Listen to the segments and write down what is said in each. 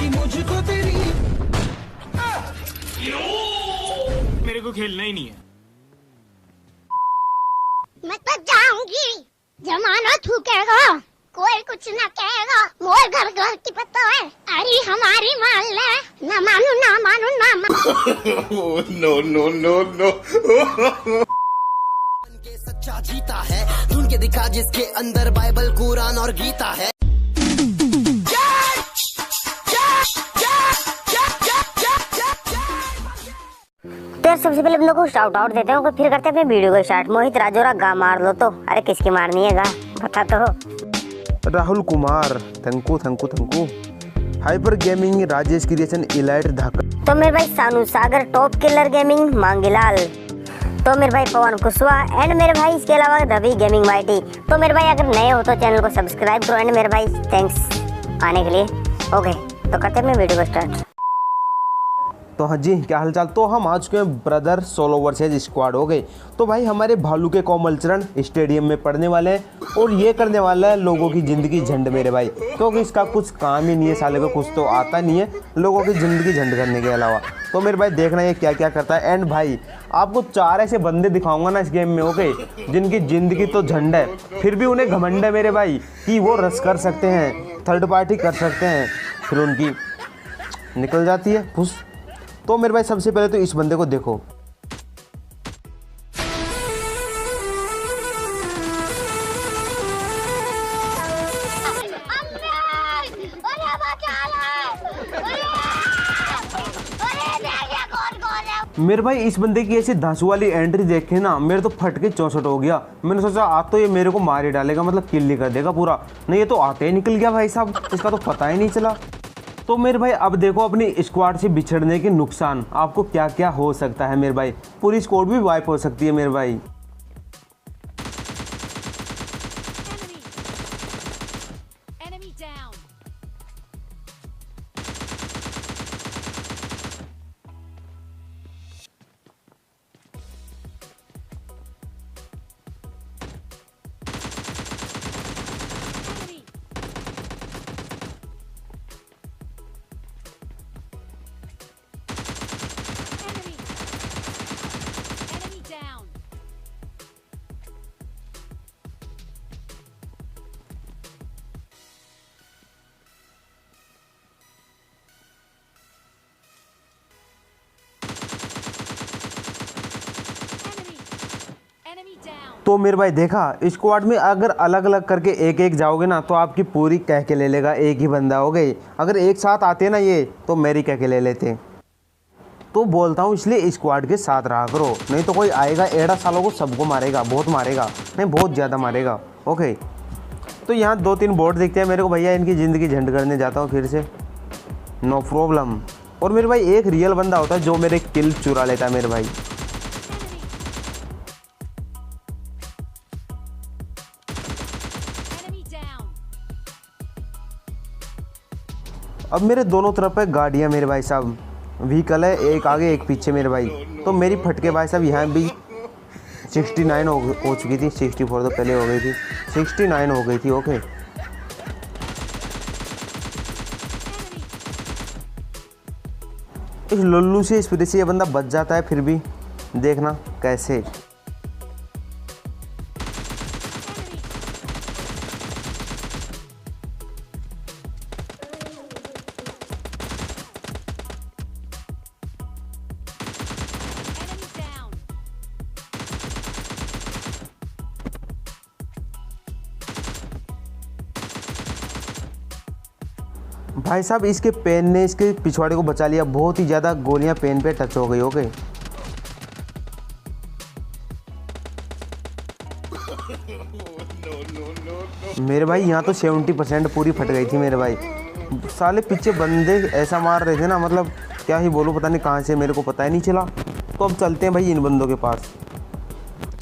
मुझको तेरी मेरे को खेलना ही नहीं है। मैं तो जाऊंगी, जमाना थूकेगा, कोई कुछ न कहेगा, मोर घर घर की पता है, अरे हमारी मान ले, ना मानू ना मानू ना मानू। No no no no. के सच्चा जीता है, ढूंढ के दिखा जिसके अंदर बाइबल कुरान और गीता है। तो सबसे पहले हम लोग को शाउट आउट देते हैं, फिर करते हैं अपने वीडियो को स्टार्ट। मोहित राजोरा गा मार लो तो। अरे किसकी मारनी है गा बता तो। Rahul Kumar thank you thank you thank you. Hyper gaming Rajesh creation elite Dhaka. तो मेरे भाई सानू सागर टॉप किलर गेमिंग मांगीलाल। तो मेरे भाई पवन कुशवाहा एंड मेरे भाई इसके अलावा रवि गेमिंग वाईटी। तो मेरे भाई अगर नए हो तो चैनल को सब्सक्राइब करो एंड मेरे भाई थैंक्स आने के लिए। ओके तो करते हैं अपने वीडियो को स्टार्ट। तो हाँ जी, क्या हालचाल। तो हम आ चुके हैं ब्रदर सोलो वर्सेज स्क्वाड हो गई। तो भाई हमारे भालू के कोमलचरण स्टेडियम में पढ़ने वाले हैं और ये करने वाला है लोगों की ज़िंदगी झंड मेरे भाई, क्योंकि इसका कुछ काम ही नहीं है साले को, कुछ तो आता नहीं है लोगों की ज़िंदगी झंड करने के अलावा। तो मेरे भाई देखना ये क्या क्या करता है। एंड भाई आपको 4 ऐसे बंदे दिखाऊंगा ना इस गेम में, ओके, जिनकी ज़िंदगी तो झंड है, फिर भी उन्हें घमंड है मेरे भाई कि वो रस कर सकते हैं, थर्ड पार्टी कर सकते हैं, फिर उनकी निकल जाती है खुश। तो मेरे भाई सबसे पहले तो इस बंदे को देखो। मेरे भाई इस बंदे की ऐसी धांसू वाली एंट्री देखे ना, मेरे तो फट के चौसठ हो गया। मैंने सोचा आज तो ये मेरे को मार ही डालेगा, मतलब किल ही कर देगा पूरा। नहीं, ये तो आते ही निकल गया भाई साहब, इसका तो पता ही नहीं चला। तो मेरे भाई अब देखो अपनी स्क्वाड से बिछड़ने के नुकसान आपको क्या क्या हो सकता है मेरे भाई। पूरी स्क्वाड भी वाइप हो सकती है मेरे भाई। तो मेरे भाई देखा, स्क्वाड में अगर अलग अलग करके एक एक जाओगे ना तो आपकी पूरी कह के ले लेगा, एक ही बंदा हो गई। अगर एक साथ आते ना ये तो मेरी कह के ले लेते। तो बोलता हूँ इसलिए स्क्वाड के साथ रहा करो, नहीं तो कोई आएगा एड़ा सालों को सबको मारेगा, बहुत मारेगा, नहीं बहुत ज़्यादा मारेगा। ओके तो यहाँ 2-3 बोर्ड दिखते हैं मेरे को भैया, इनकी ज़िंदगी झंड करने जाता हूँ फिर से, नो प्रॉब्लम। और मेरे भाई एक रियल बंदा होता है जो मेरे किल चुरा लेता है मेरे भाई। अब मेरे दोनों तरफ है गाड़ियाँ मेरे भाई साहब, व्हीकल है, एक आगे एक पीछे मेरे भाई। तो मेरी फटके भाई साहब यहाँ भी 69 हो चुकी थी, 64 तो पहले हो गई थी, 69 हो गई थी। ओके इस लल्लू से इस वजह से ये बंदा बच जाता है, फिर भी देखना कैसे। भाई साहब इसके पेन ने इसके पिछवाड़े को बचा लिया, बहुत ही ज़्यादा गोलियां पेन पे टच हो गई। हो गई मेरे भाई यहाँ तो 70% पूरी फट गई थी मेरे भाई। साले पीछे बंदे ऐसा मार रहे थे ना, मतलब क्या ही बोलूँ, पता नहीं कहाँ से, मेरे को पता ही नहीं चला। तो अब चलते हैं भाई इन बंदों के पास।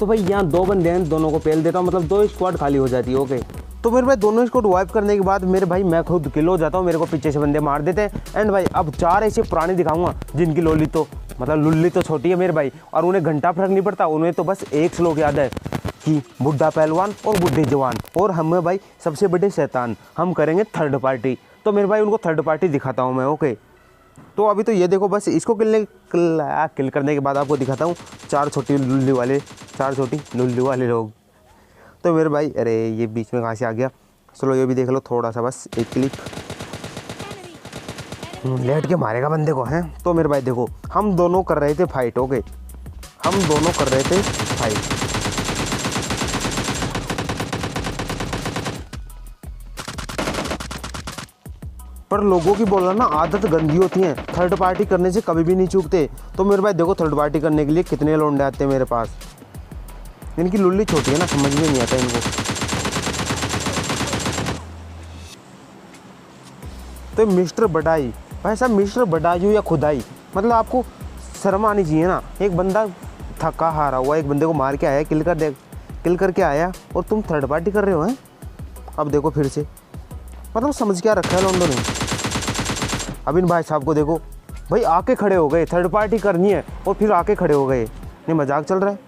तो भाई यहाँ 2 बंदे हैं, दोनों को पेल देता हूँ, मतलब 2 स्क्वाड खाली हो जाती है। ओके तो मेरे भाई दोनों स्क्वाड वाइप करने के बाद मेरे भाई मैं खुद किल हो जाता हूँ, मेरे को पीछे से बंदे मार देते हैं। एंड भाई अब 4 ऐसे पुराने दिखाऊंगा जिनकी लोली तो मतलब लुल्ली तो छोटी है मेरे भाई, और उन्हें घंटा फर्क नहीं पड़ता, उन्हें तो बस एक श्लोक याद है कि बुढ़ा पहलवान और बुढ़े जवान और हम भाई सबसे बड़े शैतान, हम करेंगे थर्ड पार्टी। तो मेरे भाई उनको थर्ड पार्टी दिखाता हूँ मैं। ओके, तो अभी तो ये देखो, बस इसको किल करने के बाद आपको दिखाता हूँ चार छोटी लुल्ली वाले लोग। तो मेरे भाई, अरे ये बीच में कहाँ से आ गया। चलो ये भी देख लो थोड़ा सा, बस एक क्लिक। लेट के मारेगा बंदे को हैं। तो मेरे भाई देखो, हम दोनों कर रहे थे फाइट। ओके, हम दोनों कर रहे थे फाइट। पर लोगों की बोलना ना आदत गंदी होती है, थर्ड पार्टी करने से कभी भी नहीं चूकते। तो मेरे भाई देखो, थर्ड पार्टी करने के लिए कितने लौंडे आते हैं मेरे पास। इनकी लुल्ली छोटी है ना, समझ में नहीं आता इनको। तो मिस्टर बडाई, भाई साहब मिस्टर बडाई हो या खुदाई, मतलब आपको शर्म आनी चाहिए ना। एक बंदा थका हारा हुआ एक बंदे को मार के आया, किल करके आया, और तुम थर्ड पार्टी कर रहे हो हैं। अब देखो फिर से, मतलब समझ क्या रखा है लॉन्डो ने। अब इन भाई साहब को देखो, भाई आके खड़े हो गए, थर्ड पार्टी करनी है और फिर आके खड़े हो गए। नहीं मजाक चल रहा है।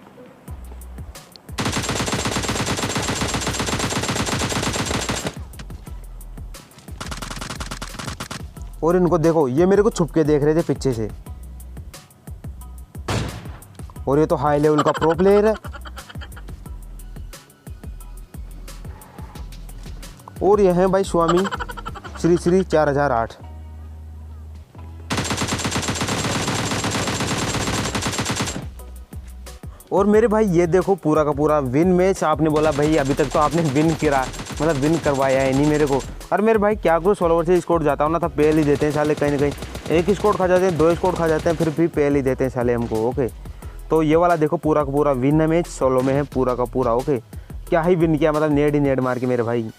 और इनको देखो, ये मेरे को छुप के देख रहे थे पीछे से, और ये तो हाई लेवल का प्रो प्लेयर है। और ये है भाई स्वामी श्री श्री 4008। और मेरे भाई ये देखो, पूरा का पूरा विन मैच। आपने बोला भाई अभी तक तो आपने विन विन करवाया है नहीं मेरे को। और मेरे भाई क्या करूँ, 16 ओवर से स्कोर जाता हूँ ना, तो पेल ही देते हैं साले कहीं ना कहीं। एक स्कोर खा जाते हैं, 2 स्कोर खा जाते हैं, फिर भी पेल ही देते हैं साले हमको। ओके, तो ये वाला देखो पूरा का पूरा विन है मैच, 16 में है पूरा का पूरा। ओके, क्या ही विन किया, मतलब नेड ही नेड मार के मेरे भाई।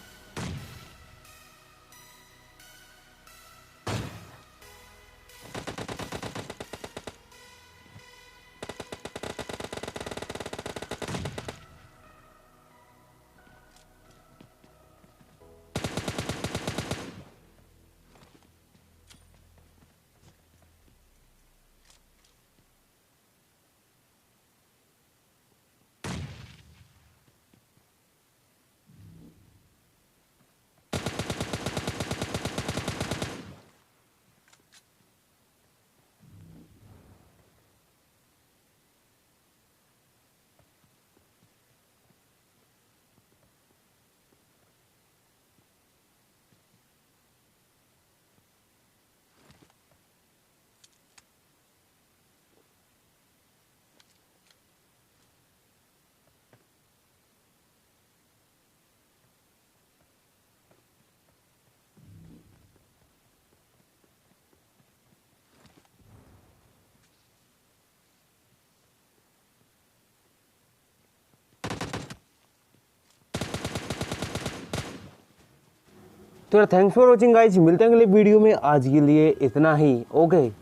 तो यार थैंक्स फॉर वॉचिंग गाइज, मिलते हैं अगले वीडियो में। आज के लिए इतना ही। ओके।